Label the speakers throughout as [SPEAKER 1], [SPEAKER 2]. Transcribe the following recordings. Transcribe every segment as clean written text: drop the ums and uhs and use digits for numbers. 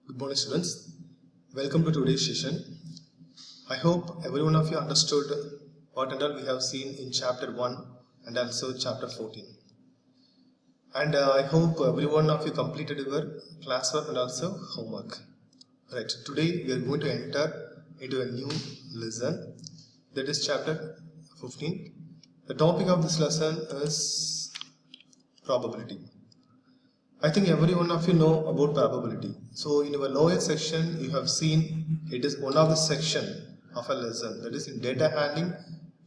[SPEAKER 1] Good morning, students. Welcome to today's session. I hope every one of you understood what and all we have seen in chapter 1 and also chapter 14. And I hope every one of you completed your classwork and also homework. Right, today we are going to enter into a new lesson, that is chapter 15. The topic of this lesson is probability. I think every one of you know about probability. So in our lower section, you have seen it is one of the section of a lesson. That is in data handling.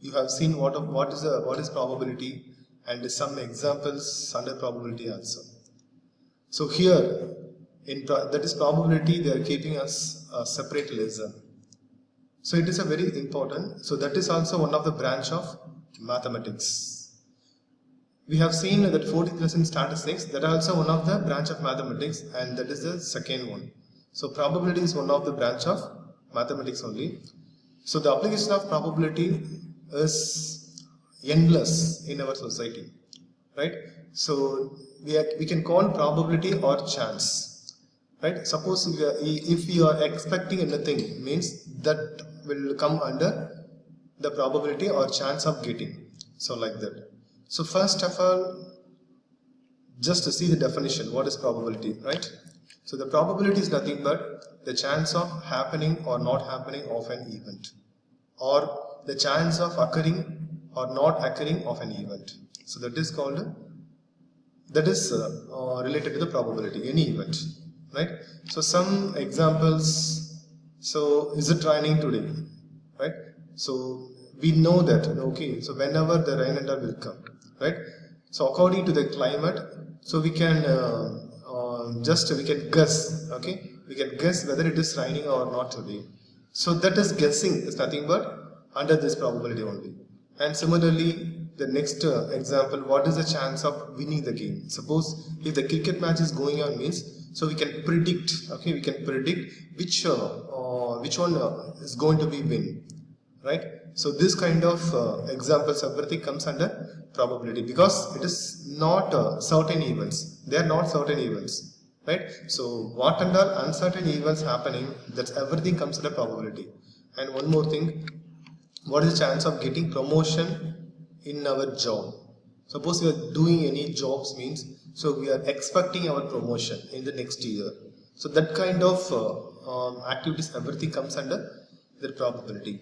[SPEAKER 1] You have seen what is probability and some examples under probability also. So here that is probability. They are keeping us a separate lesson. So it is a very important. So that is also one of the branch of mathematics. We have seen that 14th lesson statistics, that are also one of the branch of mathematics, and that is the second one. So probability is one of the branch of mathematics only. So the application of probability is endless in our society, right? So we can call probability or chance, right? Suppose if you are expecting anything, means that will come under the probability or chance of getting. So like that. So first of all, just to see the definition, what is probability, right? So the probability is nothing but the chance of happening or not happening of an event, or the chance of occurring or not occurring of an event. So that is called, that is related to the probability, any event, right? So some examples. So is it raining today, right? So we know that, okay, so whenever the rain and all will come, right? So according to the climate, so we can we can guess, okay, we can guess whether it is raining or not today. So that is guessing, is nothing but under this probability only. And similarly, the next example, what is the chance of winning the game? Suppose if the cricket match is going on, means, so we can predict, okay, we can predict which one is going to be win, right? So this kind of examples, everything comes under probability, because it is not certain events. They are not certain events, right? So what and all uncertain events happening, that's everything comes under probability. And one more thing, what is the chance of getting promotion in our job? Suppose we are doing any jobs, means, so we are expecting our promotion in the next year. So that kind of activities, everything comes under the probability,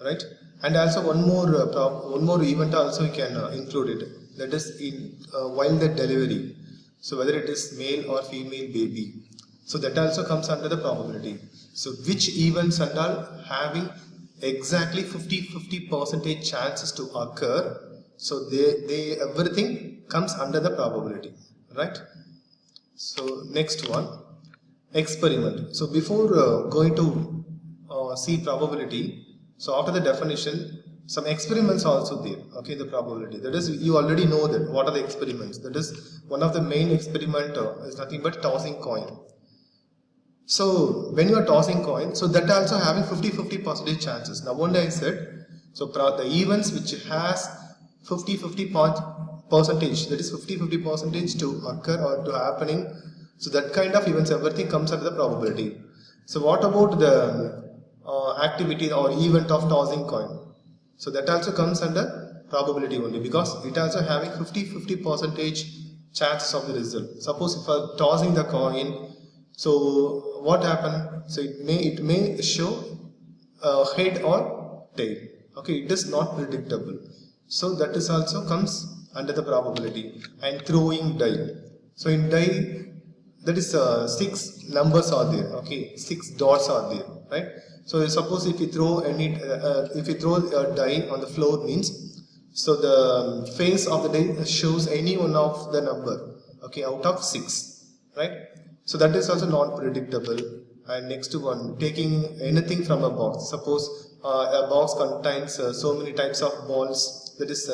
[SPEAKER 1] right? And also one more event also we can include it, that is in while the delivery. So whether it is male or female baby, so that also comes under the probability. So which events and all having exactly 50% chances to occur, so they everything comes under the probability, right? So next one, experiment. So before going to see probability, so after the definition, some experiments are also there, okay, the probability. That is, you already know that what are the experiments. That is, one of the main experiment is nothing but tossing coin. So when you are tossing coin, so that also having 50% chances. Now only I said, so the events which has 50% that is 50% to occur or to happening, so that kind of events, everything comes under the probability. So what about the activity or event of tossing coin? So that also comes under probability only, because it also having 50% chances of the result. Suppose if I am tossing the coin, so what happened? So it may show head or tail. Okay, it is not predictable. So that is also comes under the probability. And throwing die. So in die, that is 6 numbers are there. Okay, 6 dots are there, right? So suppose if you throw a die on the floor, means, so the face of the die shows any one of the number, okay, out of 6, right? So that is also not predictable. And next one, taking anything from a box. Suppose a box contains so many types of balls, that is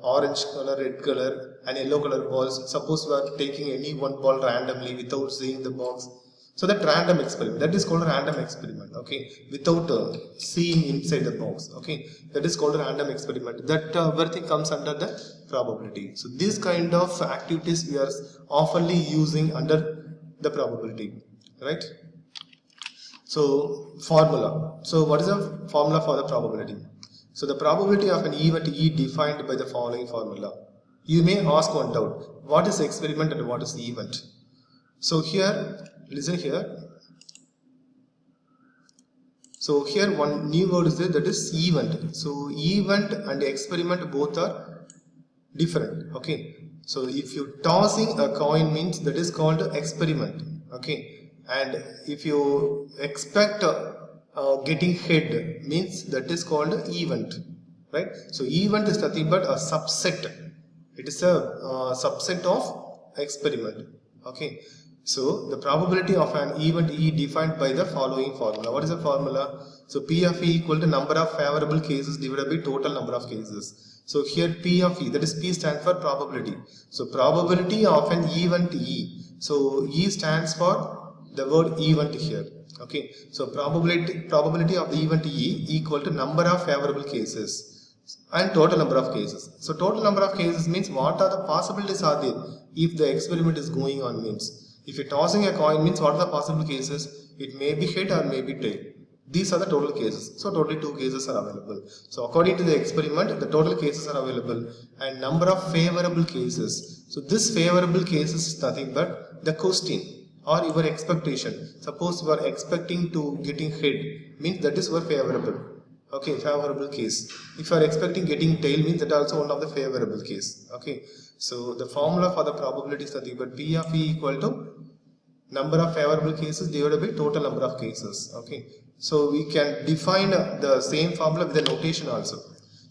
[SPEAKER 1] orange color, red color and yellow color balls. Suppose we are taking any one ball randomly without seeing the box. So that random experiment, that is called a random experiment, okay, without seeing inside the box, okay, that is called a random experiment. That everything comes under the probability. So these kind of activities we are oftenly using under the probability, right? So formula. So what is the formula for the probability? So the probability of an event E defined by the following formula. You may ask one doubt. What is the experiment and what is the event? So here, listen here. So here one new word is there, that is event. So event and experiment both are different. Okay. So if you tossing a coin means that is called experiment. Okay. And if you expect getting head means that is called event. Right. So event is nothing but a subset. It is a subset of experiment. Okay. So the probability of an event E defined by the following formula. What is the formula? So P of E equal to number of favorable cases divided by total number of cases. So here P of E, that is P stands for probability. So probability of an event E. So E stands for the word event here. Okay. So probability of the event E equal to number of favorable cases and total number of cases. So total number of cases means what are the possibilities are there if the experiment is going on means. If you're tossing a coin means what are the possible cases? It may be head or may be tail. These are the total cases. So totally 2 cases are available. So according to the experiment, the total cases are available and number of favorable cases. So this favorable cases is nothing but the question or your expectation. Suppose you are expecting to getting head means that is your favorable. Okay, favorable case. If you are expecting getting tail means that also one of the favorable case. Okay. So the formula for the probability is nothing but P of E equal to number of favorable cases divided by total number of cases. Okay. So we can define the same formula with the notation also.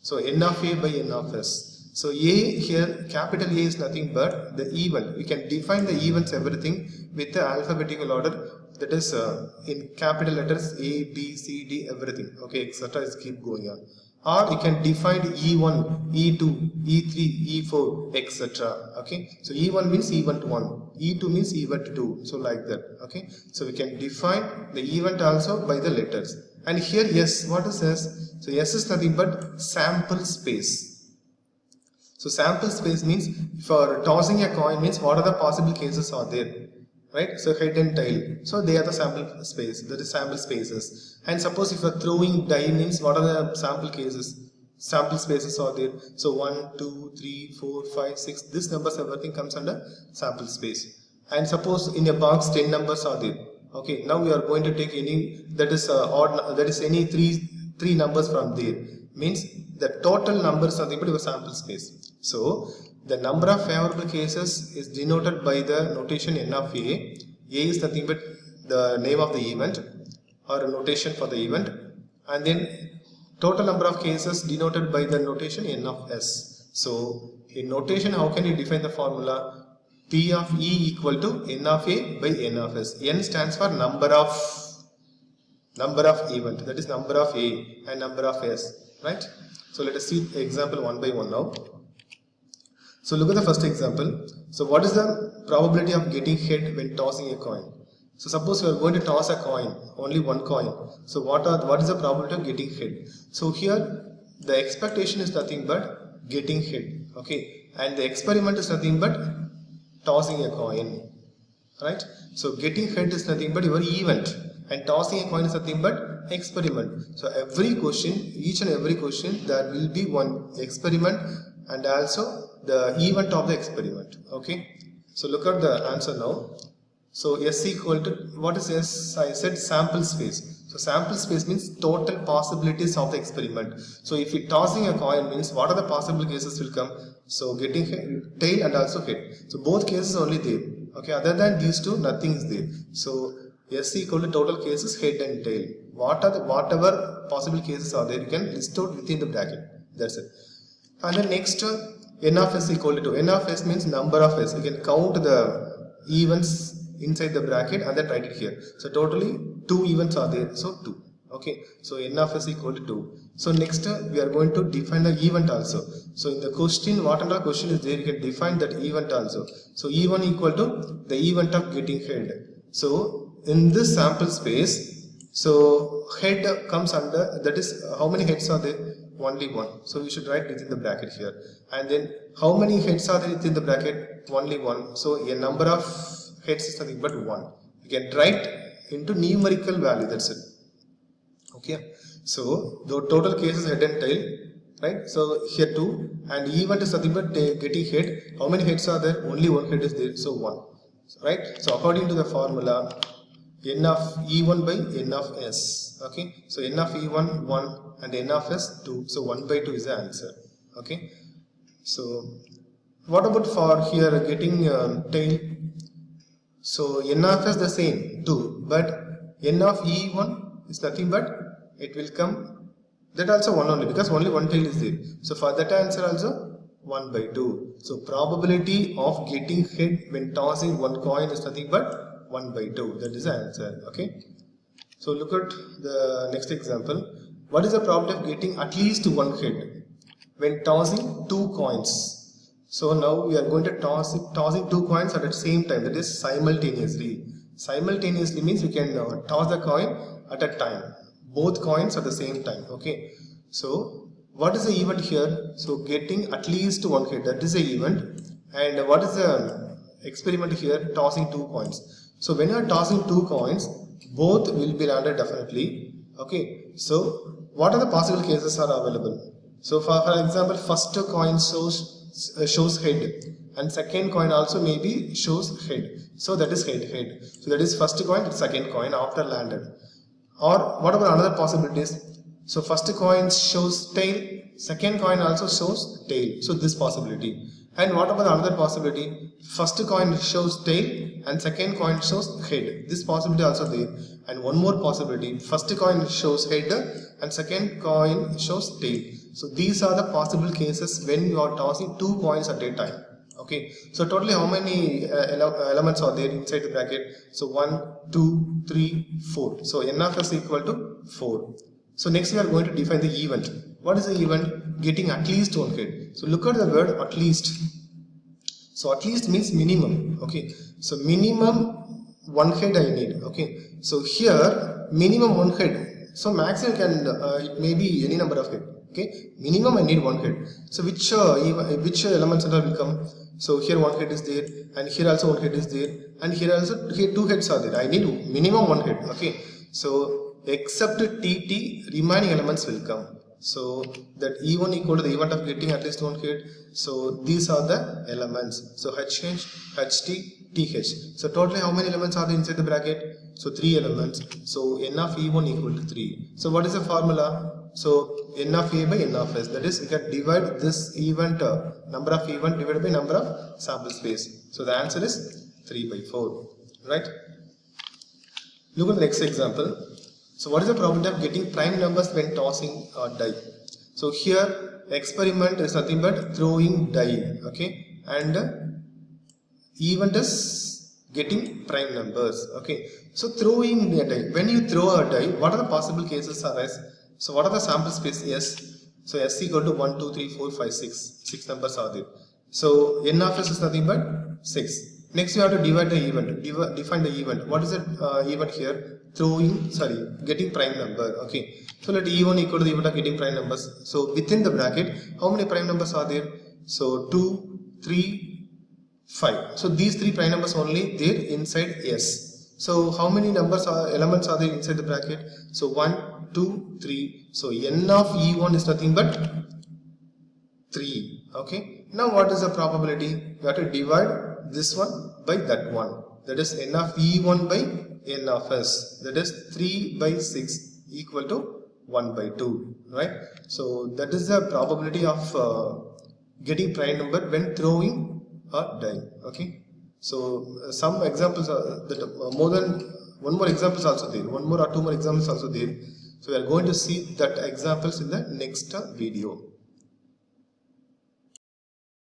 [SPEAKER 1] So N of A by N of S. So A here, capital A is nothing but the event. We can define the events everything with the alphabetical order, that is in capital letters A, B, C, D, everything. Okay, etc. is keep going on. Or you can define E1, E2, E3, E4, etc. Okay. So E1 means event 1, E2 means event 2. So like that. Okay. So we can define the event also by the letters. And here S, what is S? So S is nothing but sample space. So sample space means for tossing a coin means what are the possible cases are there. Right, so head and tail, so they are the sample space, that is sample spaces. And suppose if you are throwing die means what are the sample cases, sample spaces are there. So 1, 2, 3, 4, 5, 6, this numbers everything comes under sample space. And suppose in a box 10 numbers are there. Okay, now we are going to take any that is odd, that is any three numbers from there, means the total numbers are the sample space. So the number of favorable cases is denoted by the notation N of A. A is nothing but the name of the event or a notation for the event, and then total number of cases denoted by the notation N of S. So in notation, how can you define the formula? P of E equal to N of A by N of S. N stands for number of event, that is number of A and number of S, right? So let us see example one by one now. So look at the first example. So what is the probability of getting head when tossing a coin? So suppose we are going to toss a coin, only one coin. So what is the probability of getting head? So here the expectation is nothing but getting head. Okay, and the experiment is nothing but tossing a coin. Right? So getting head is nothing but your event, and tossing a coin is nothing but experiment. So every question, each and every question, there will be one experiment and also the event of the experiment. Okay. So look at the answer now. So S equal to, what is S? I said sample space. So sample space means total possibilities of the experiment. So if you tossing a coin means what are the possible cases will come? So getting head, tail and also head. So both cases only there. Okay, other than these two, nothing is there. So S equal to total cases head and tail. Whatever possible cases are there, you can list out within the bracket. That's it. And then next, N of S equal to 2. N of S means number of S. You can count the events inside the bracket and then write it here. So totally 2 events are there. So 2. Okay. So N of S equal to 2. So next we are going to define the event also. So in the question, what and question is there, you can define that event also. So E1 equal to the event of getting head. So in this sample space, so head comes under, that is how many heads are there? Only one. So we should write within the bracket here. And then how many heads are there within the bracket? Only one. So a number of heads is nothing but 1. You can write into numerical value, that's it. Okay, so the total case is head and tail, right? So here 2, and event is nothing but getting head. How many heads are there? Only one head is there, so 1, right? So according to the formula, n of E1 by n of S. Okay, so n of E1 1 and n of S 2, so 1 by 2 is the answer. Okay, so what about for here getting tail? So n of S the same 2, but n of E1 is nothing but it will come that also 1 only, because only one tail is there. So for that answer also 1 by 2. So probability of getting head when tossing one coin is nothing but 1 by 2. That is the answer. Okay. So look at the next example. What is the probability of getting at least one head when tossing 2 coins? So now we are going to tossing 2 coins at the same time. That is simultaneously. Simultaneously means we can toss the coin at a time. Both coins at the same time. Okay. So what is the event here? So getting at least one head. That is the event. And what is the experiment here? Tossing 2 coins. So when you are tossing 2 coins, both will be landed definitely. Okay. So what are the possible cases are available? So for example, first coin shows head, and second coin also maybe shows head. So that is head. So that is first coin, second coin after landed. Or what about another possibilities? So first coin shows tail, second coin also shows tail. So this possibility. And what about another possibility? First coin shows tail and second coin shows head. This possibility also there. And one more possibility. First coin shows head and second coin shows tail. So these are the possible cases when you are tossing 2 coins at a time. Okay. So totally how many elements are there inside the bracket? So 1, 2, 3, 4. So n of s equal to 4. So next we are going to define the event. What is the event? Getting at least one head. So look at the word at least. So at least means minimum. Okay. So minimum one head I need. Okay. So here minimum one head. So maximum can it may be any number of head. Okay. Minimum I need one head. So which elements will come? So here one head is there, and here also one head is there, and here also 2 heads are there. I need minimum one head. Okay. So except TT, remaining elements will come. So that E1 equal to the event of getting at least one head. So these are the elements. So HH, HT, TH. So totally how many elements are there inside the bracket? So 3 elements. So n of E1 equal to 3. So what is the formula? So n of A by n of S. That is, we can divide this event, number of event divided by number of sample space. So the answer is 3 by 4. Right? Look at the next example. So what is the probability of getting prime numbers when tossing a die? So here experiment is nothing but throwing die. Okay. And event is getting prime numbers. Okay. So throwing a die. When you throw a die, what are the possible cases arise? So what are the sample space? S. So S equal to 1, 2, 3, 4, 5, 6. 6 numbers are there. So n of S is nothing but 6. Next you have to divide the event. Define the event. What is the event here? Getting prime number. Okay. So let E1 equal to the event of getting prime numbers. So within the bracket, how many prime numbers are there? So 2, 3, 5. So these 3 prime numbers only there inside S. So how many elements are there inside the bracket? So 1, 2, 3. So n of E1 is nothing but 3. Okay. Now what is the probability? We have to divide this one by that one. That is n of E1 by n of S. That is 3 by 6 equal to 1 by 2. Right. So that is the probability of getting prime number when throwing a die. Okay. So some examples are that more than one more examples also there. One more or 2 more examples also there. So we are going to see that examples in the next video.